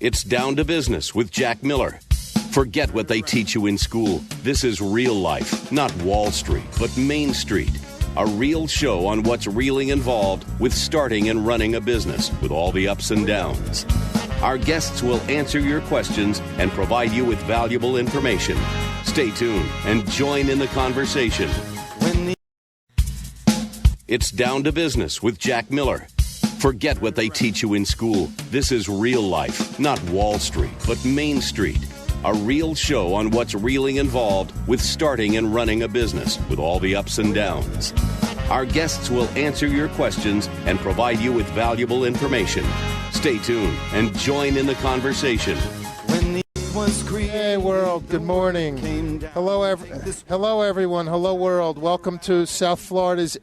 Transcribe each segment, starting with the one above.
It's Down to Business with Jack Miller. Forget what they teach you in school. This is real life, not Wall Street, but Main Street. A real show on what's really involved with starting and running a business with all the ups and downs. Our guests will answer your questions and provide you with valuable information. Stay tuned and join in the conversation. It's Down to Business with Jack Miller. Forget what they teach you in school. This is real life, not Wall Street, but Main Street. A real show on what's really involved with starting and running a business with all the ups and downs. Our guests will answer your questions and provide you with valuable information. Stay tuned and join in the conversation. Hey world, good morning. Hello everyone. Hello world. Welcome to South Florida's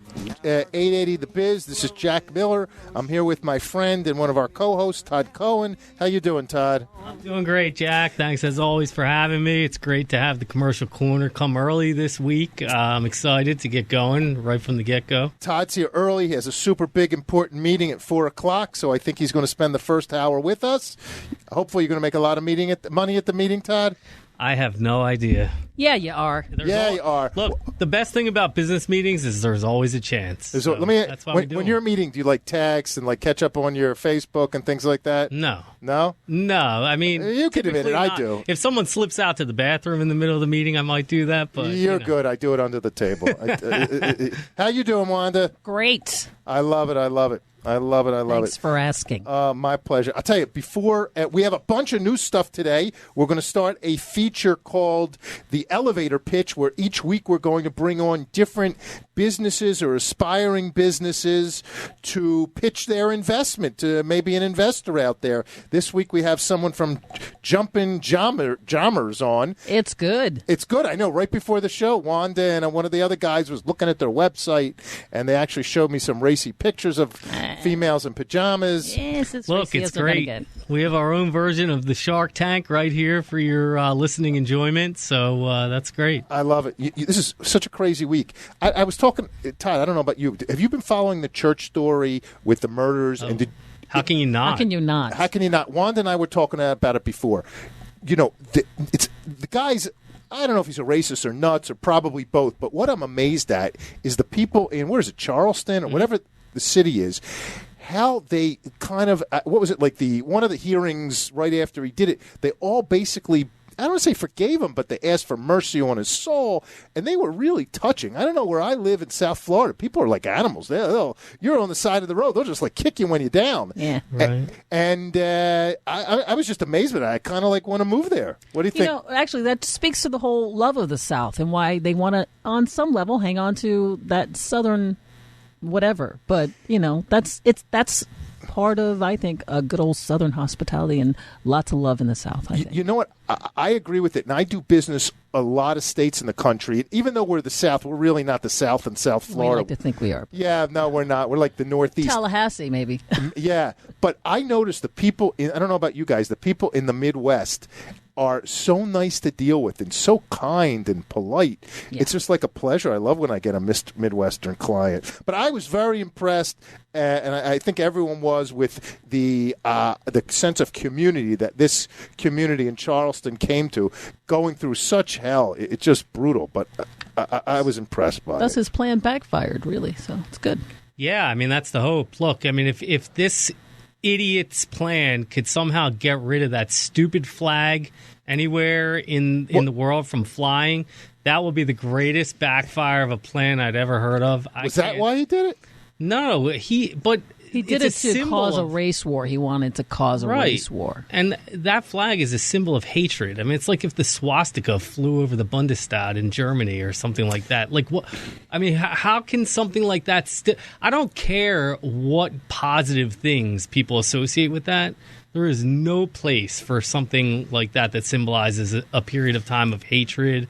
880 The Biz. This is Jack Miller. I'm here with my friend and one of our co-hosts, Todd Cohen. How you doing, Todd? I'm doing great, Jack. Thanks as always for having me. It's great to have the Commercial Corner come early this week. I'm excited to get going right from the get-go. Todd's here early. He has a super big important meeting at 4 o'clock, so I think he's going to spend the first hour with us. Hopefully you're going to make a lot of money at the meeting, Todd? I have no idea. Yeah, you are. You are. Look, the best thing about business meetings is there's always a chance. So, that's why when you're meeting, do you like text and like catch up on your Facebook and things like that? No. No? No. I mean, you can admit it. I do. If someone slips out to the bathroom in the middle of the meeting, I might do that. But you're good. I do it under the table. How you doing, Wanda? Great. I love it. Thanks for asking. My pleasure. I'll tell you, before we have a bunch of new stuff today, we're going to start a feature called The Elevator Pitch, where each week we're going to bring on different businesses or aspiring businesses to pitch their investment to maybe an investor out there. This week we have someone from Jumpin' Jammers on. It's good. It's good. I know. Right before the show, Wanda and one of the other guys was looking at their website, and they actually showed me some racy pictures of females in pajamas. Yes, it's Look, racy, it's great. We have our own version of the Shark Tank right here for your listening enjoyment, so that's great. I love it. This is such a crazy week. I was talking, Todd, I don't know about you. Have you been following the church story with the murders? Oh. How can you not? How can you not? How can you not? Wanda and I were talking about it before. You know, it's the guys. I don't know if he's a racist or nuts or probably both, but what I'm amazed at is the people in, where is it, Charleston or whatever the city is, how they kind of, what was it, like one of the hearings right after he did it, they all basically, I don't want to say forgave him, but they asked for mercy on his soul, and they were really touching. I don't know, where I live in South Florida, people are like animals. You're on the side of the road. They'll just like kick you when you're down. Yeah. Right. And I was just amazed with it. I kind of like want to move there. What do you think? You know, actually, that speaks to the whole love of the South and why they want to, on some level, hang on to that Southern whatever. But, you know, that's part of, I think, a good old Southern hospitality and lots of love in the South, I think. You know what? I agree with it. And I do business a lot of states in the country. Even though we're the South, we're really not the South in South Florida. We like to think we are. Yeah, no, we're not. We're like the Northeast. Tallahassee, maybe. Yeah. But I noticed the people, I don't know about you guys, the people in the Midwest are so nice to deal with and so kind and polite. Yeah. It's just like a pleasure. I love when I get a Midwestern client. But I was very impressed, and I think everyone was, with the sense of community that this community in Charleston came to, going through such hell. It's just brutal, but I was impressed by it. Thus his plan backfired, really, so it's good. Yeah, I mean, that's the hope. Look, I mean, if this idiot's plan could somehow get rid of that stupid flag anywhere in the world from flying, that would be the greatest backfire of a plan I'd ever heard of. Was that why he did it? No, he did it to cause a race war. He wanted to cause a race war. And that flag is a symbol of hatred. I mean, it's like if the swastika flew over the Bundestag in Germany or something like that. Like, what? I mean, how can something like that I don't care what positive things people associate with that. There is no place for something like that symbolizes a period of time of hatred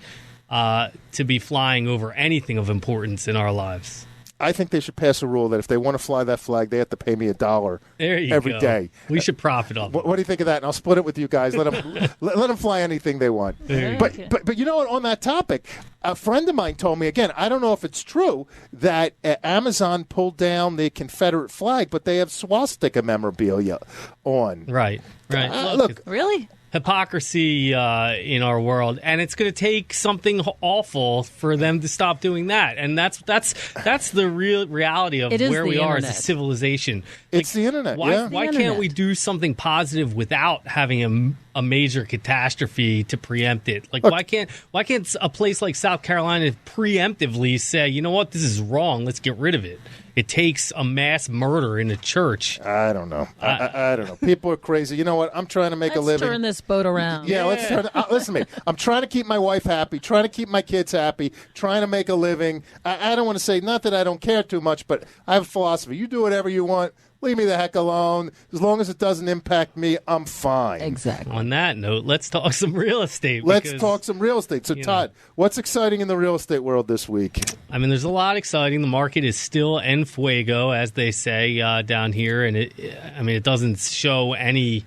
to be flying over anything of importance in our lives. I think they should pass a rule that if they want to fly that flag, they have to pay me $1 every day. We should profit off it. What do you think of that? And I'll split it with you guys. Let them let them fly anything they want. But you know what? On that topic, a friend of mine told me, again, I don't know if it's true, that Amazon pulled down the Confederate flag, but they have swastika memorabilia on. Right. Look, Really? Hypocrisy in our world, and it's going to take something awful for them to stop doing that, and that's the real reality of where we are as a civilization. It's the internet. Why can't we do something positive without having a major catastrophe to preempt it? Like, why can't a place like South Carolina preemptively say, you know what, this is wrong, let's get rid of it? It takes a mass murder in a church. I don't know. I don't know. People are crazy. You know what? I'm trying to make a living. Let's turn this boat around. Yeah, let's turn. Listen to me. I'm trying to keep my wife happy, trying to keep my kids happy, trying to make a living. I don't want to say, not that I don't care too much, but I have a philosophy. You do whatever you want. Leave me the heck alone. As long as it doesn't impact me, I'm fine. Exactly. On that note, let's talk some real estate. Let's talk some real estate. So, Todd, what's exciting in the real estate world this week? I mean, there's a lot exciting. The market is still en fuego, as they say down here, and it doesn't show any,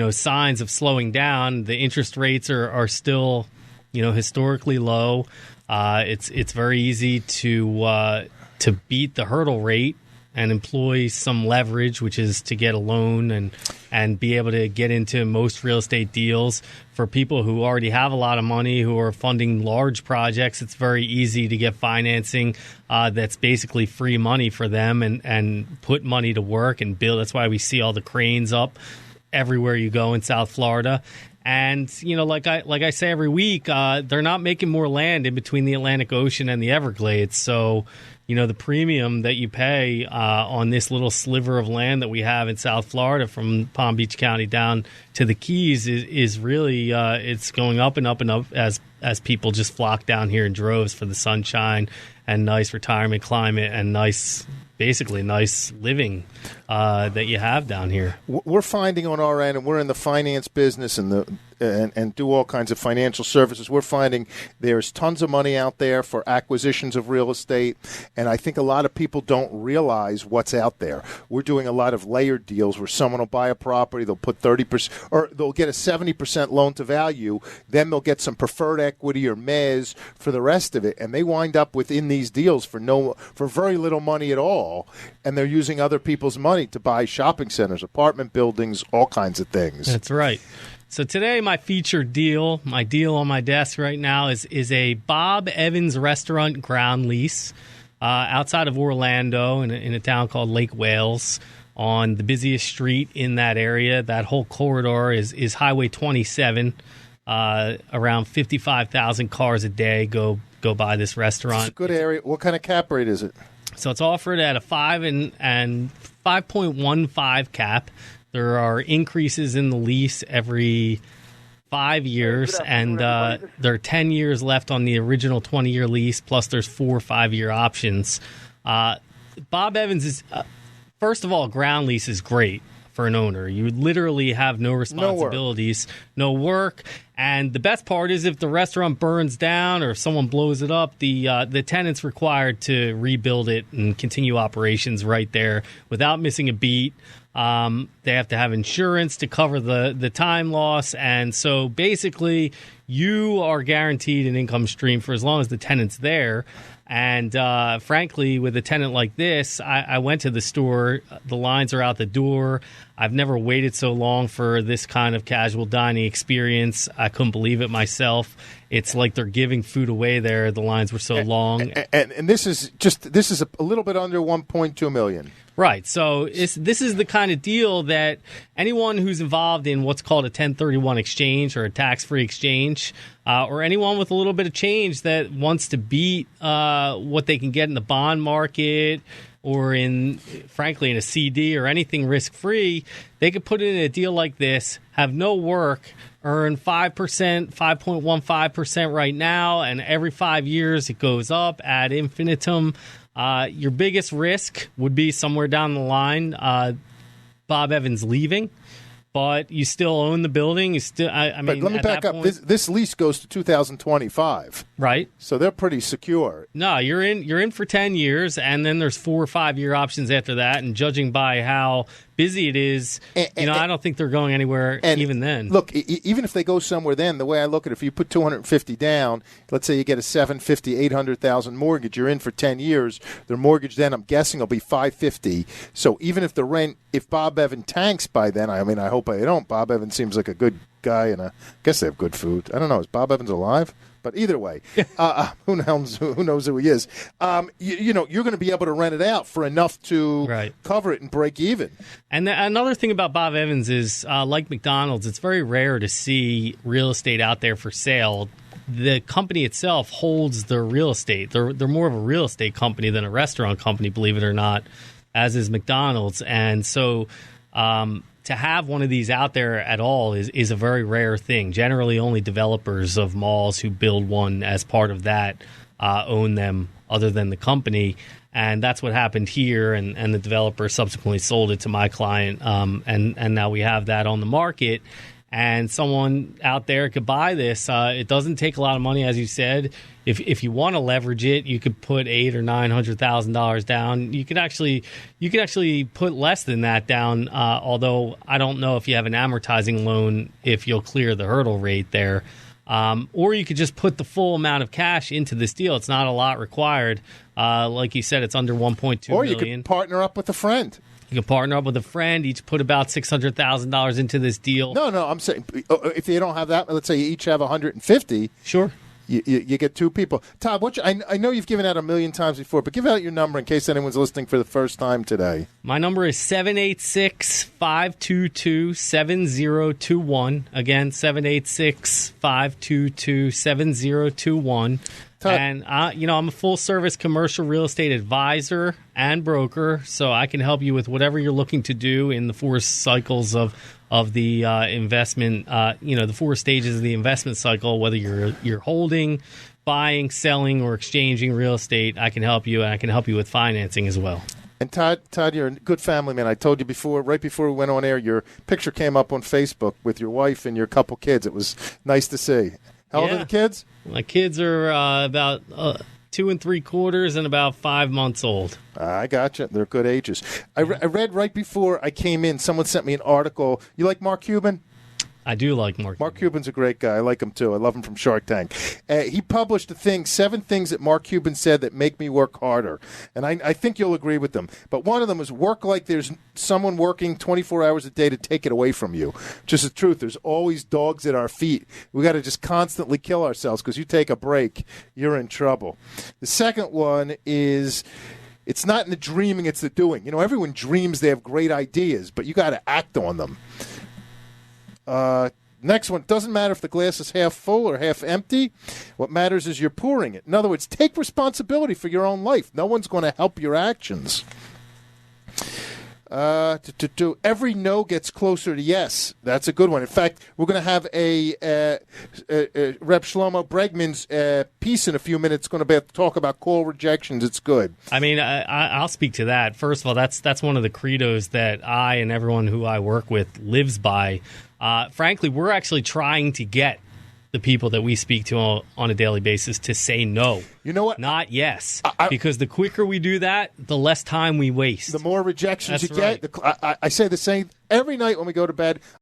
signs of slowing down. The interest rates are still, historically low. It's very easy to beat the hurdle rate and employ some leverage, which is to get a loan and be able to get into most real estate deals. For people who already have a lot of money, who are funding large projects, it's very easy to get financing that's basically free money for them and put money to work and build. That's why we see all the cranes up everywhere you go in South Florida. And, like I say every week, they're not making more land in between the Atlantic Ocean and the Everglades. So, the premium that you pay on this little sliver of land that we have in South Florida from Palm Beach County down to the Keys is really it's going up and up and up as people just flock down here in droves for the sunshine and nice retirement climate and basically nice living that you have down here. We're finding on our end, and we're in the finance business and do all kinds of financial services. We're finding there's tons of money out there for acquisitions of real estate, and I think a lot of people don't realize what's out there. We're doing a lot of layered deals where someone will buy a property, they'll put 30%, or they'll get a 70% loan to value, then they'll get some preferred equity or mezz for the rest of it, and they wind up within these deals for very little money at all, and they're using other people's money to buy shopping centers, apartment buildings, all kinds of things. That's right. So today, my featured deal, my deal on my desk right now is a Bob Evans restaurant ground lease outside of Orlando in a town called Lake Wales on the busiest street in that area. That whole corridor is Highway 27. Around 55,000 cars a day go by this restaurant. It's a good area. What kind of cap rate is it? So it's offered at a 5 and 5.15 cap. There are increases in the lease every 5 years, and there are 10 years left on the original 20-year lease, plus there's 4 5-year options. Bob Evans is, first of all, ground lease is great for an owner. You literally have no responsibilities, no work. And the best part is if the restaurant burns down or if someone blows it up, the tenant's required to rebuild it and continue operations right there without missing a beat. They have to have insurance to cover the time loss. And so basically you are guaranteed an income stream for as long as the tenant's there. And frankly, with a tenant like this, I went to the store. The lines are out the door. I've never waited so long for this kind of casual dining experience. I couldn't believe it myself. It's like they're giving food away there. The lines were so long. And this is a little bit under $1.2 million. Right. So this is the kind of deal that anyone who's involved in what's called a 1031 exchange or a tax-free exchange, or anyone with a little bit of change that wants to beat what they can get in the bond market or frankly, in a CD or anything risk-free, they could put it in a deal like this, have no work, earn 5%, 5.15% right now, and every 5 years it goes up ad infinitum. Your biggest risk would be somewhere down the line, Bob Evans leaving. but you still own the building. You still, I mean, but let me back up. This lease goes to 2025, right? So they're pretty secure. No, you're in for 10 years, and then there's 4 or 5 year options after that. And judging by how busy it is, I don't think they're going anywhere even then. Look, even if they go somewhere then, the way I look at it, if you put $250 down, let's say you get a $750,000, $800,000 mortgage, you're in for 10 years. Their mortgage then, I'm guessing, will be $550,000. So even if the rent, if Bob Evans tanks by then, I mean, I hope they don't. Bob Evans seems like a good guy, and I guess they have good food. I don't know. Is Bob Evans alive? But either way, who knows who he is? You're going to be able to rent it out for enough to cover it and break even. And another thing about Bob Evans is, like McDonald's, it's very rare to see real estate out there for sale. The company itself holds the real estate. They're more of a real estate company than a restaurant company, believe it or not, as is McDonald's. And so to have one of these out there at all is a very rare thing. Generally, only developers of malls who build one as part of that own them, other than the company. And that's what happened here, and the developer subsequently sold it to my client, and now we have that on the market. And someone out there could buy this. It doesn't take a lot of money, as you said. If you want to leverage it, you could put $800,000 or $900,000 down. You could actually put less than that down. Although I don't know if you have an amortizing loan, if you'll clear the hurdle rate there. Or you could just put the full amount of cash into this deal. It's not a lot required. Like you said, it's under $1.2 million. Or you could partner up with a friend. You can partner up with a friend, each put about $600,000 into this deal. No, I'm saying if you don't have that, let's say you each have $150. Sure. You get 2 people. Todd, I know you've given out 1,000,000 times before, but give out your number in case anyone's listening for the first time today. My number is 786-522-7021. Again, 786-522-7021. And, I'm a full-service commercial real estate advisor and broker, so I can help you with whatever you're looking to do in the 4 cycles of the investment, the 4 stages of the investment cycle, whether you're holding, buying, selling, or exchanging real estate. I can help you, and I can help you with financing as well. And Todd, you're a good family man. I told you before, right before we went on air, your picture came up on Facebook with your wife and your couple kids. It was nice to see. How old are the kids? My kids are about 2 3/4 and about 5 months old. I gotcha. They're good ages. I read right before I came in, someone sent me an article. You like Mark Cuban? I do like Mark Cuban. Mark Cuban's a great guy. I like him, too. I love him from Shark Tank. He published a thing, 7 things that Mark Cuban said that make me work harder. And I think you'll agree with them. But one of them is work like there's someone working 24 hours a day to take it away from you. Just the truth. There's always dogs at our feet. We got to just constantly kill ourselves because you take a break, you're in trouble. The second one is... It's not in the dreaming, it's the doing. Everyone dreams they have great ideas, but you got to act on them. Next one, doesn't matter if the glass is half full or half empty. What matters is you're pouring it. In other words, take responsibility for your own life. No one's going to help your actions. Every no gets closer to yes. That's a good one. In fact, we're going to have a Rep Shlomo Bregman's piece in a few minutes. Going to talk about call rejections. It's good. I mean, I'll speak to that. First of all, that's one of the credos that I and everyone who I work with lives by. Frankly, we're actually trying to get the people that we speak to on a daily basis to say no. You know what? Not yes. Because the quicker we do that, the less time we waste. The more rejections That's you get. right. I say the same every night when we go to bed.